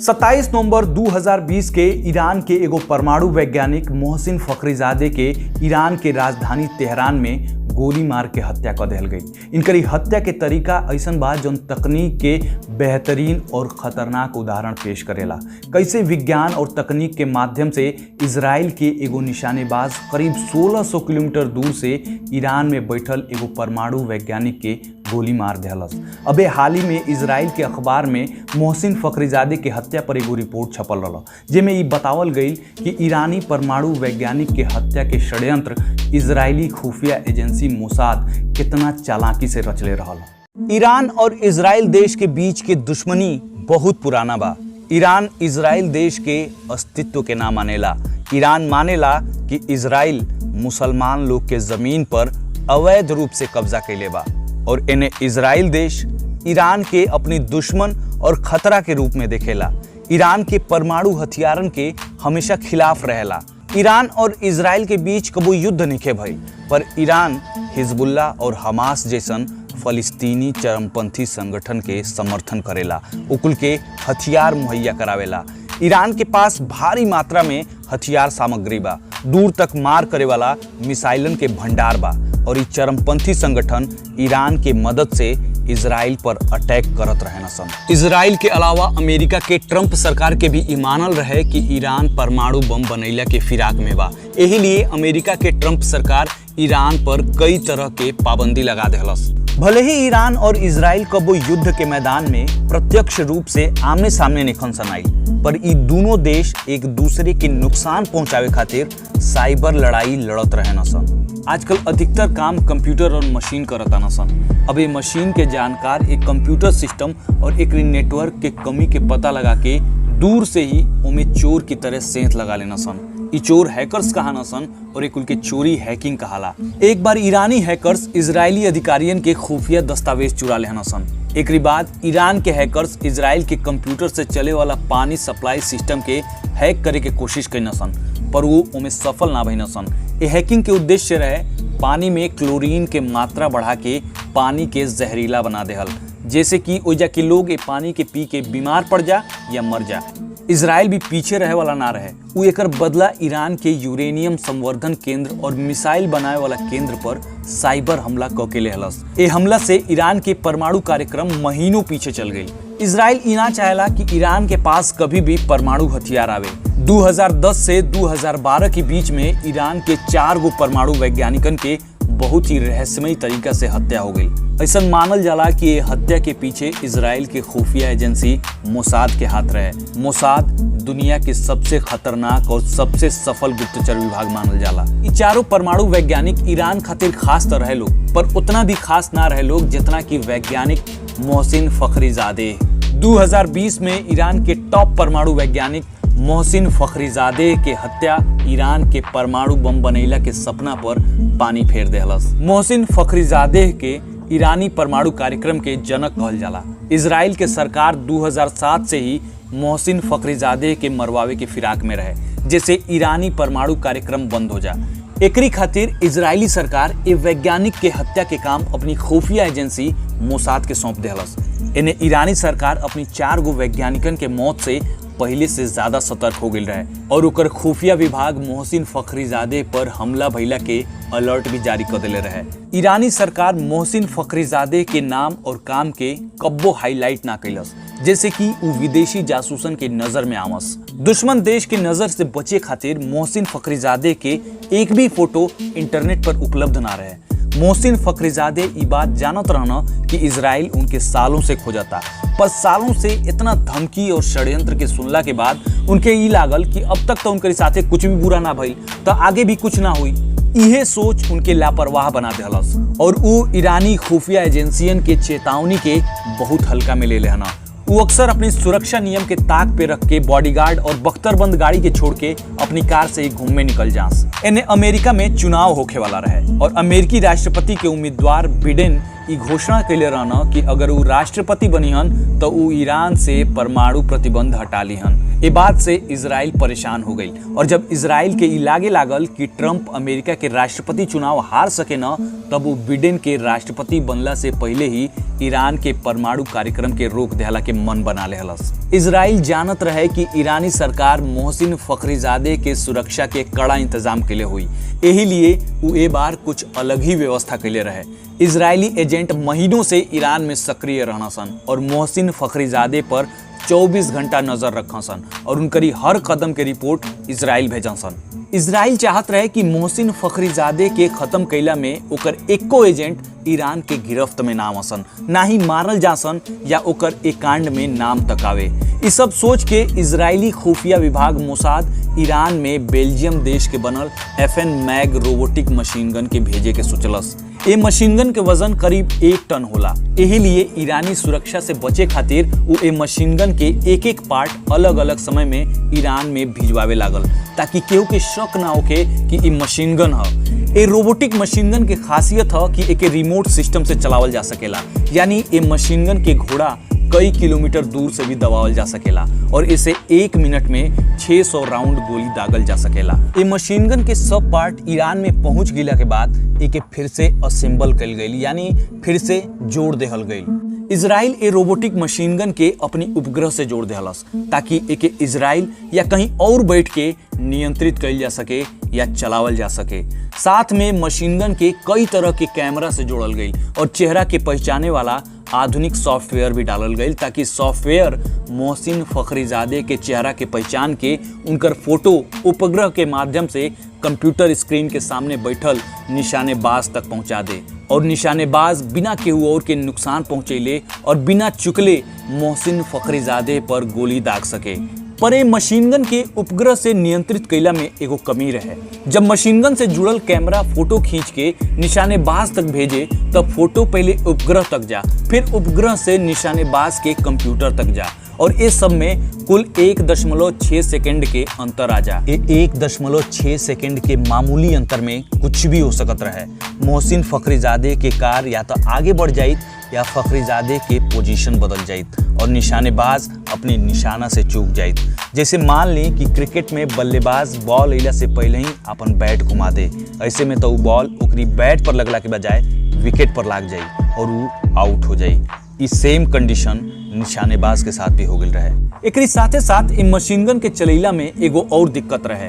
27 नवंबर 2020 के ईरान के एगो परमाणु वैज्ञानिक मोहसिन फखरीजादे के ईरान के राजधानी तेहरान में गोली मार के हत्या कर देल गई। इनकर हत्या के तरीका ऐसन बा जौन तकनीक के बेहतरीन और खतरनाक उदाहरण पेश करेला। कैसे विज्ञान और तकनीक के माध्यम से इजराइल के एगो निशानेबाज करीब 1600 किलोमीटर दूर से ईरान में बैठल एगो परमाणु वैज्ञानिक के गोली मार देहलस। अबे हाल ही में इजराइल के अखबार में मोहसिन फखरीजादे के हत्या पर एगो रिपोर्ट छपल रहा, जेमें ई बतावल गई कि ईरानी परमाणु वैज्ञानिक के हत्या के षड्यंत्र इजरायली खुफिया एजेंसी मोसाद कितना चालाकी से रचले रहल। ईरान और इजराइल देश के बीच के दुश्मनी बहुत पुराना बा। ईरान इजराइल देश के अस्तित्व के ना मानेला। ईरान मानेला कि इजराइल मुसलमान लोग के जमीन पर अवैध रूप से कब्जा कैले बा और इन्हें इजराइल देश ईरान के अपनी दुश्मन और खतरा के रूप में देखेला। ईरान के परमाणु हथियारन के हमेशा खिलाफ रहेला। ईरान और इजराइल के बीच कबो युद्ध नहीं भई, पर ईरान हिजबुल्ला और हमास जैसन फलिस्तीनी चरमपंथी संगठन के समर्थन करेला, उकुल के हथियार मुहैया करावेला। ईरान के पास भारी मात्रा में हथियार सामग्री बा, दूर तक मार करे वाला मिसाइलन के भंडार बा और ई चरमपंथी संगठन ईरान के मदद से इजराइल पर अटैक करत रहे न सन। इजराइल के अलावा अमेरिका के ट्रंप सरकार के भी ई मानल रहे कि ईरान परमाणु बम बनैला के फिराक में बा। यही लिए अमेरिका के ट्रंप सरकार ईरान पर कई तरह के पाबंदी लगा देहलस। भले ही ईरान और इजराइल कबो युद्ध के मैदान में प्रत्यक्ष रूप से आमने सामने निखन सनाई, पर ई दोनों देश एक दूसरे के नुकसान पहुंचावे खातिर साइबर लड़ाई लड़त रहे न सन। आजकल अधिकतर काम कंप्यूटर और मशीन करता न सन। अब ये मशीन के जानकार एक कंप्यूटर सिस्टम और एक नेटवर्क के कमी के पता लगा के दूर से ही उमें चोर की तरह सेंध लगा लेना सन। ई चोर हैकर्स कहा न सन और एक उनके चोरी हैकिंग कहाला। एक बार ईरानी हैकर्स इजरायली अधिकारियों के खुफिया दस्तावेज चुरा लेना सन। एक बाद ईरान के हैकर्स इजराइल के कंप्यूटर से चले वाला पानी सप्लाई सिस्टम के हैक करे के कोशिश कई न सन, पर वो उमें सफल ना भई न सन। ये हैकिंग के उद्देश्य रहे पानी में क्लोरीन के मात्रा बढ़ा के पानी के जहरीला बना देहल, जैसे कि ओइजा के लोग ये पानी के पी के बीमार पड़ जा या मर जा। इजराइल भी पीछे रहे वाला ना रहे, वो एकर बदला ईरान के यूरेनियम संवर्धन केंद्र और मिसाइल बनाए वाला केंद्र पर साइबर हमला करके लेहलस। ये हमला से ईरान के परमाणु कार्यक्रम महीनों पीछे चल गई। इजराइल इना चाहेला कि ईरान के पास कभी भी परमाणु हथियार आवे। 2010 से 2012 के बीच में ईरान के 4 गो परमाणु वैज्ञानिकन के बहुत ही रहस्यमयी तरीका से हत्या हो गई। ऐसा मानल जाला कि ये हत्या के पीछे इजराइल के खुफिया एजेंसी मोसाद के हाथ रहे। मोसाद दुनिया के सबसे खतरनाक और सबसे सफल गुप्तचर विभाग मानल जाला। ये चारों परमाणु वैज्ञानिक ईरान खातिर खास तो रहे लोग, पर उतना भी खास ना रहे लोग जितना कि वैज्ञानिक मोहसिन फखरीजादे। 2020 में ईरान के टॉप परमाणु वैज्ञानिक मोहसिन फखरीजादे के हत्या ईरान के परमाणु बम बनैला के सपना पर पानी फेर देहलस। मोहसिन फखरीजादे के ईरानी परमाणु कार्यक्रम के जनक कहल जाला। इजराइल के सरकार 2007 से ही मोहसिन फखरीजादे के मरवावे के फिराक में रहे, जैसे ईरानी परमाणु कार्यक्रम बंद हो जा। एकरी खातिर इजरायली सरकार ए वैज्ञानिक के हत्या के काम अपनी खुफिया एजेंसी मोसाद के सौंप देहलस। इन्हें ईरानी सरकार अपनी 4 गो वैज्ञानिकन के मौत से पहले से ज्यादा सतर्क हो गई रहे और ओकर खुफिया विभाग मोहसिन फखरीजादे पर हमला भइला के अलर्ट भी जारी कर देले रहे। ईरानी सरकार मोहसिन फखरीजादे के नाम और काम के कब्बो हाईलाइट ना कैलस, जैसे कि वो विदेशी जासूसन के नजर में आवस। दुश्मन देश की नजर से बचे खातिर मोहसिन फखरीजादे के एक भी फोटो इंटरनेट पर उपलब्ध ना रहे। मोहसिन फखरीजादे ई बात जानत रहना कि इजराइल उनके सालों से खोजता, पर सालों से इतना धमकी और षड्यंत्र के सुनला के बाद उनके ई लागल कि अब तक तो उनके साथे कुछ भी बुरा ना भइल, तो आगे भी कुछ ना हुई। इहे सोच उनके लापरवाह बना देहलस और वो ईरानी खुफिया एजेंसियन के चेतावनी के बहुत हल्का में ले लेना। वो अक्सर अपनी सुरक्षा नियम के ताक पे रख के बॉडीगार्ड और बख्तरबंद गाड़ी के छोड़ के अपनी कार से ही घूमने निकल जास। इन्हें अमेरिका में चुनाव होके वाला रहे और अमेरिकी राष्ट्रपति के उम्मीदवार बिडेन ई घोषणा कैले रहना कि अगर वो राष्ट्रपति बनिहन तो वो ईरान से परमाणु प्रतिबंध हटा लिहन। ये बात से इजराइल परेशान हो गई और जब इजराइल के ई लागे लागल कि ट्रंप अमेरिका के राष्ट्रपति चुनाव हार सके न, तब वो बिडेन के राष्ट्रपति बनला से पहले ही ईरान के परमाणु कार्यक्रम के रोक देहला के मन बना लेहलस। इजराइल जानत रहे कि ईरानी सरकार मोहसिन फखरीजादे के सुरक्षा के कड़ा इंतजाम के लिए हुई, यही लिए वो ए बार कुछ अलग ही व्यवस्था के लिए रहे। इजरायली एजेंट महीनों से ईरान में सक्रिय रहना सन और मोहसिन फखरीजादे पर 24 घंटा नजर रखा सन और उनकरी हर कदम के रिपोर्ट इजराइल भेजा सन। इजराइल चाहत रहे कि मोहसिन फखरीजादे के खत्म कैला में ओकर एको एजेंट ईरान के गिरफ्त में ना आसन, ना ही मारल जासन या ओकर एक कांड में नाम तक आवे। इस सब सोच के इजरायली खुफिया विभाग मोसाद ईरान में बेल्जियम देश के बनल FN मैग रोबोटिक मशीन गन के भेजे के सोचलस। ये मशीन गन के वजन करीब 1 टन होला, यही लिए ईरानी सुरक्षा से बचे खातिर वो ए मशीन गन के एक एक पार्ट अलग अलग समय में ईरान में भिजवावे लागल ताकि केहू के शक ना होके कि ई मशीन गन ह। ए रोबोटिक मशीन गन के खासियत ह कि एके रिमोट सिस्टम से चलावल जा सकेला, यानी ए मशीन गन के घोड़ा कई किलोमीटर दूर से भी दबावल जा सकेला और इसे 1 मिनट में 600 राउंड गोली दागल जा सकेला। ये मशीन गन के सब पार्ट ईरान में पहुंच गिला के बाद एके फिर से असेंबल कल गई, यानी फिर से जोड़ देहल गई। इजराइल ए रोबोटिक मशीन गन के अपनी उपग्रह से जोड़ देहलस ताकि एके इजराइल या कहीं और बैठ के नियंत्रित कइल जा सके या चलावल जा सके। साथ में मशीन गन के कई तरह के कैमरा से जोड़ल गई और चेहरा के पहचाने वाला आधुनिक सॉफ्टवेयर भी डालल गई ताकि सॉफ्टवेयर मोहसिन फखरीजादे के चेहरा के पहचान के उनकर फोटो उपग्रह के माध्यम से कंप्यूटर स्क्रीन के सामने बैठल निशानेबाज तक पहुंचा दे और निशानेबाज बिना केहू और के नुकसान पहुंचैले और बिना चुकले मोहसिन फखरीजादे पर गोली दाग सके। पर मशीन गन के उपग्रह से नियंत्रित कैला में एगो कमी रहे। जब मशीन गन से जुड़ल कैमरा फोटो खींच के निशानेबाज तक भेजे तब फोटो पहले उपग्रह तक जा, फिर उपग्रह से निशानेबाज के कंप्यूटर तक जा और इस सब में कुल 1.6 सेकंड के अंतर आ जा। 1.6 सेकंड के मामूली अंतर में कुछ भी हो सकत रहे। मोहसिन फखरीजादे के कार या तो आगे बढ़ जाइत या फखरीजादे के पोजीशन बदल जाइत और निशानेबाज अपनी निशाना से चूक जाइत। जैसे मान लें कि क्रिकेट में बल्लेबाज बॉल अइला से पहले ही अपन बैट घुमा दे, ऐसे में तो वो बॉल ओकरी बैट पर लगला के बजाय विकेट पर लाग जाई और वो आउट हो जाई। इस सेम कंडीशन निशानेबाज के साथ भी हो गई रहे। एकरी साथे साथ इ मशीन गन के चलैला में एगो और दिक्कत रहे।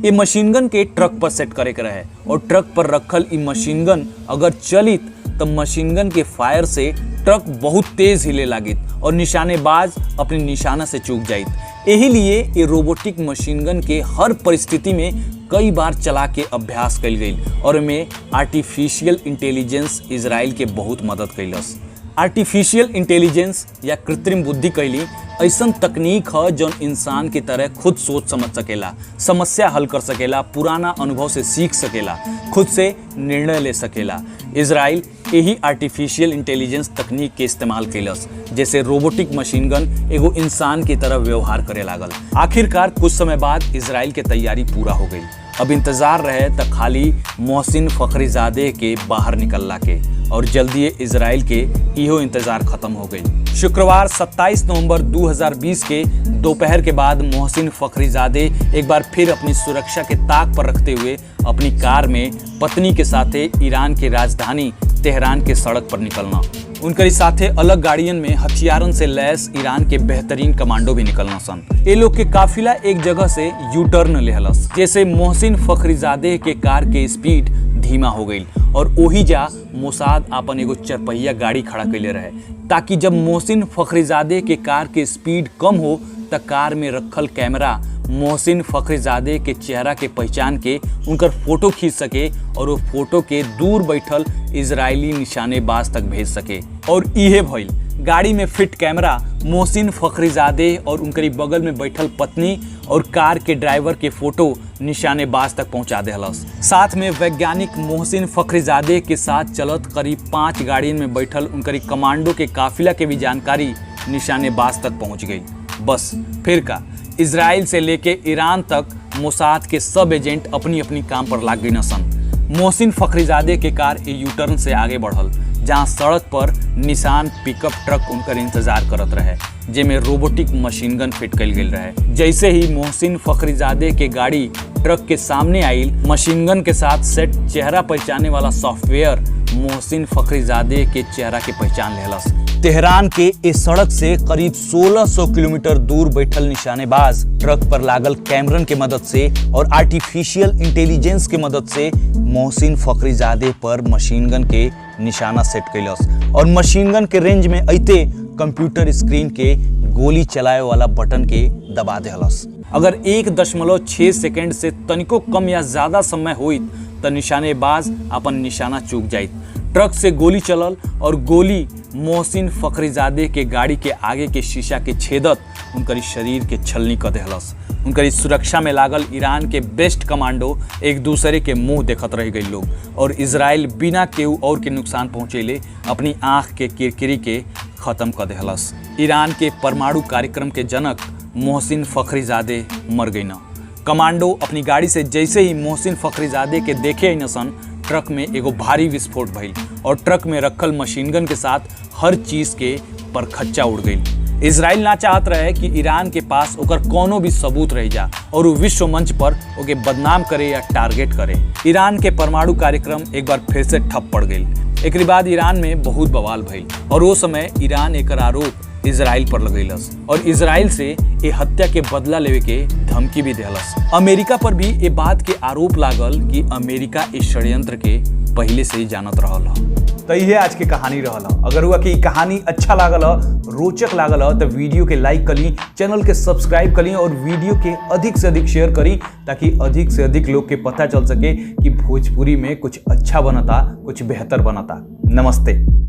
ये मशीन गन के ट्रक पर सेट करे के रहे और ट्रक पर रखल इ मशीन गन अगर चलित तो मशीन गन के फायर से ट्रक बहुत तेज हिले लागित और निशानेबाज अपनी निशाना से चूक जाइत। यही लिए ये रोबोटिक मशीन गन के हर परिस्थिति में कई बार चला के अभ्यास कइल गई और में आर्टिफिशियल इंटेलिजेंस इजराइल के बहुत मदद कैलस। आर्टिफिशियल इंटेलिजेंस या कृत्रिम बुद्धि कैली ऐसन तकनीक है जो इंसान की तरह खुद सोच समझ सकेला, समस्या हल कर सकेला, पुराना अनुभव से सीख सकेला, खुद से निर्णय ले सकेला। इजराइल यही आर्टिफिशियल इंटेलिजेंस तकनीक के इस्तेमाल कैलस, जैसे रोबोटिक मशीन गन एगो इंसान की तरह व्यवहार करे लागल। आखिरकार कुछ समय बाद इजराइल के तैयारी पूरा हो गई। अब इंतजार रहे तक खाली मोहसिन फखरीजादे के बाहर निकलला के और जल्दी इजराइल के इहो इंतजार खत्म हो गई। शुक्रवार 27 नवंबर 2020 के दोपहर के बाद मोहसिन फखरीजादे एक बार फिर अपनी सुरक्षा के ताक पर रखते हुए अपनी कार में पत्नी के साथे ईरान के राजधानी तेहरान के सड़क पर निकलना। उनके साथे अलग गाड़ियन में हथियारन से लैस ईरान के बेहतरीन कमांडो भी निकलना सन। ये लोग के काफिला एक जगह से यू टर्न लेहलस, जैसे मोहसिन फखरीजादे के कार के स्पीड धीमा हो गई और ओही जा मोसाद अपन एगो चरपहिया गाड़ी खड़ा कैले रहे ताकि जब मोहसिन फखरीजादे के कार के स्पीड कम हो त कार में रखल कैमरा मोहसिन फखरीजादे के चेहरा के पहचान के उनकर फोटो खींच सके और वो फोटो के दूर बैठल इजरायली निशानेबाज तक भेज सके। और इहे भइल, गाड़ी में फिट कैमरा मोहसिन फखरीजादे और उनकरी बगल में बैठल पत्नी और कार के ड्राइवर के फोटो निशानेबाज तक पहुंचा देहलस। साथ में वैज्ञानिक मोहसिन फखरीजादे के साथ चलत करीब 5 गाड़ियों में बैठल उनकरी कमांडो के काफिला के भी जानकारी निशानेबाज तक पहुंच गई। बस फिर का इजराइल से लेके ईरान तक मोसाद के सब एजेंट अपनी अपनी काम पर लाग गई सन। मोहसिन फखरीजादे के कार यू टर्न से आगे बढ़ल, जहां सड़क पर निशान पिकअप ट्रक उनकर इंतजार करत रहे, जेमे रोबोटिक मशीन गन फिट कल गेल रहे। जैसे ही मोहसिन फखरीजादे के गाड़ी ट्रक के सामने आइल, मशीन गन के साथ सेट चेहरा पहचाने वाला सॉफ्टवेयर मोहसिन फखरीजादे के चेहरा के पहचान लेलस। तेहरान के इस सड़क से करीब 1600 किलोमीटर दूर बैठल निशानेबाज ट्रक पर लागल कैमरन के मदद से और आर्टिफिशियल इंटेलिजेंस के मदद से मोहसिन फखरीजादे पर मशीन गन के निशाना सेट कैलस और मशीन गन के रेंज में अइते कंप्यूटर स्क्रीन के गोली चलाए वाला बटन के दबा देहलस। अगर 1.6 सेकंड से तनिको कम या ज्यादा समय होइत त निशानेबाज अपन निशाना चूक जाइत। ट्रक से गोली चलल और गोली मोहसिन फखरीजादे के गाड़ी के आगे के शीशा के छेदत उनकर शरीर के छलनी कर देहलस। उनकर सुरक्षा में लागल ईरान के बेस्ट कमांडो एक दूसरे के मुंह देखत रह गई लोग और इजराइल बिना केहू और के नुकसान पहुंचेले अपनी आंख के किरकिरी के खत्म कर देहलस। ईरान के परमाणु कार्यक्रम के जनक मोहसिन फखरीजादे मर गई न। कमांडो अपनी गाड़ी से जैसे ही मोहसिन फखरीजादे के देखे नसन, ट्रक में एगो भारी विस्फोट भइल और ट्रक में रखल मशीन गन के साथ हर चीज के परखच्चा उड़ गई। इजराइल ना चाहत रहे कि ईरान के पास ओकर कोनो भी सबूत रह जा और वो विश्व मंच पर ओके बदनाम करे या टारगेट करे। ईरान के परमाणु कार्यक्रम एक बार फिर से ठप पड़ गई। एक बाद ईरान में बहुत बवाल भइल और वो समय ईरान एकर आरोप इजराइल पर लगैलस और इजराइल से ये हत्या के बदला लेवे के धमकी भी देहलस। अमेरिका पर भी ये बात के आरोप लागल कि अमेरिका इस षड्यंत्र के पहले से ही जानत रहल। तो ये आज के कहानी रहल। अगर हुआ कि कहानी अच्छा लागल, रोचक लागल तो वीडियो के लाइक करी, चैनल के सब्सक्राइब करी और वीडियो के अधिक से अधिक शेयर करी ताकि अधिक से अधिक लोग के पता चल सके कि भोजपुरी में कुछ अच्छा बनता, कुछ बेहतर बनता। नमस्ते।